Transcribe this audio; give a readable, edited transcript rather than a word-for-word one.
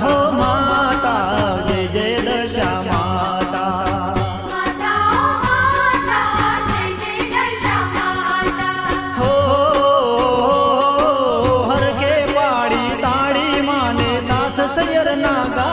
हो माता जय जय दशा माता हो हर के पाड़ी ताड़ी माने सास सैर ना गा